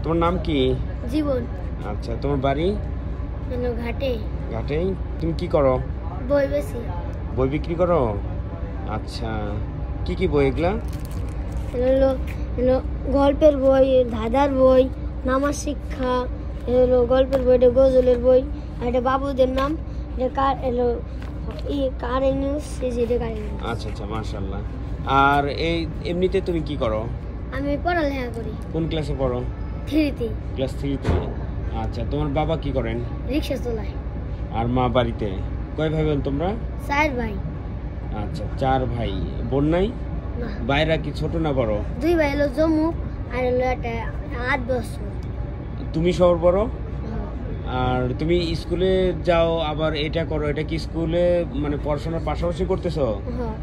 তোমার নাম কি? জীবন। আচ্ছা, তোমার বাড়ি? ঘাটে। ঘাটে। তুমি কি করো? বই বেশি। বই বিক্রি করো? আচ্ছা, কি কি বই এগুলা? হলো হলো গল্পের বই, ধাঁধার বই, নামাজ শিক্ষা, হলো গল্পের বই, গজলের বই, আর এটা বাবুদের নাম, এটা কার হলো কারেন্ট নিউজ, এটা কারেন্ট নিউজ। আচ্ছা আচ্ছা, মাশাআল্লাহ। আর এই এমনিতে তুমি কি করো? আমি পড়ালেখা করি। কোন ক্লাসে পড়ো? 3তে। ক্লাস 3তে। আচ্ছা, তোমার বাবা কি করেন? রিক্সা চালায়। আর মা বাড়িতে? কয় ভাই বোন তোমরা? 4 ভাই। আচ্ছা, 4 ভাই। বোন নাই? না। ভাইরা কি ছোট না বড়? 2 ভাই হলো জম্মু, আর হলো একটা 8 বছর। তুমি সবার বড়? আর তুমি স্কুলে যাও, আবার এটা করো, এটা কি স্কুলে মানে পড়াশোনার পাশাপাশি করতেছো? হ্যাঁ।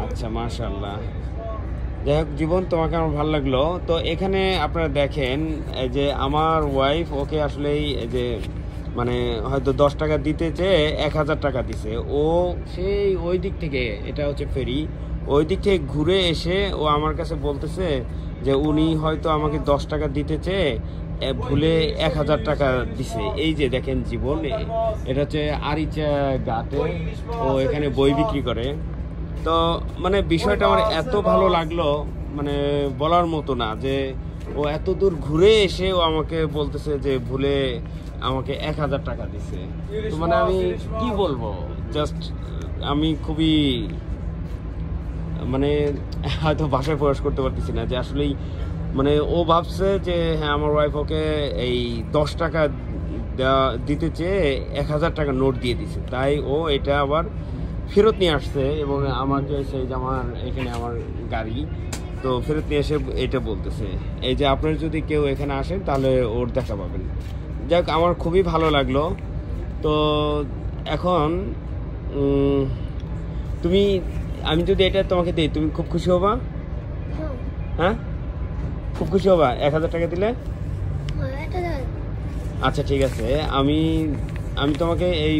আচ্ছা, মাশাআল্লাহ। যাই হোক জীবন, তোমাকে আমার ভালো লাগলো। তো এখানে আপনারা দেখেন, এই যে আমার ওয়াইফ ওকে আসলেই এই যে মানে হয়তো 10 টাকা দিতে চেয়ে 1000 টাকা দিছে। ও সেই ওই দিক থেকে, এটা হচ্ছে ফেরি, ওই দিক থেকে ঘুরে এসে ও আমার কাছে বলতেছে যে উনি হয়তো আমাকে 10 টাকা দিতে চেয়ে ভুলে 1000 টাকা দিছে। এই যে দেখেন জীবন, এটা হচ্ছে আরিচা ঘাটে, ও এখানে বই বিক্রি করে। তো মানে বিষয়টা আমার এত ভালো লাগলো, মানে বলার মতো না, যে ও এত দূর ঘুরে এসে ও আমাকে বলতেছে যে ভুলে আমাকে 1000 টাকা দিছে। তো মানে আমি কি বলবো, জাস্ট আমি খুবই মানে হয়তো ভাষায় প্রকাশ করতে পারতেছি না, যে আসলেই মানে ও ভাবছে যে হ্যাঁ আমার ওয়াইফ ওকে এই 10 টাকা দিতে চেয়ে 1000 টাকা নোট দিয়ে দিছে, তাই ও এটা আবার ফেরত নিয়ে আসছে এবং আমাকে সেই যে আমার এখানে আমার গাড়ি, তো ফেরত নিয়ে এসে এটা বলতেছে। এই যে আপনার যদি কেউ এখানে আসেন তাহলে ওর দেখা পাবেন। যাক, আমার খুবই ভালো লাগলো। তো এখন তুমি, আমি যদি এটা তোমাকে দিই তুমি খুব খুশি হবা? হ্যাঁ, খুব খুশি হবা 1000 টাকা দিলে? আচ্ছা ঠিক আছে, আমি তোমাকে এই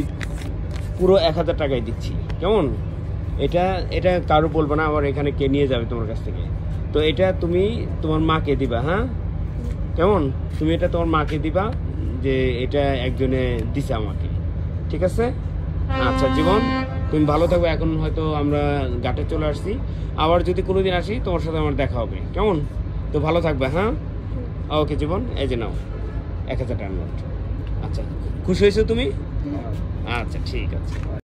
পুরো 1000 টাকাই দিচ্ছি, কেমন? এটা এটা কারো বলবো না, আমার এখানে কে নিয়ে যাবে তোমার কাছ থেকে। তো এটা তুমি তোমার মাকে দিবা, হ্যাঁ কেমন? তুমি এটা তোমার মাকে দিবা যে এটা একজনে দিছে আমাকে, ঠিক আছে? আচ্ছা জীবন, তুমি ভালো থাকবে। এখন হয়তো আমরা ঘাটে চলে আসছি, আবার যদি কোনোদিন আসি তোমার সাথে আমার দেখা হবে, কেমন? তো ভালো থাকবে, হ্যাঁ? ওকে জীবন, এই যে নাও 1000 টাকার নোট। আচ্ছা, খুশি হয়েছো তুমি? আচ্ছা ঠিক আছে।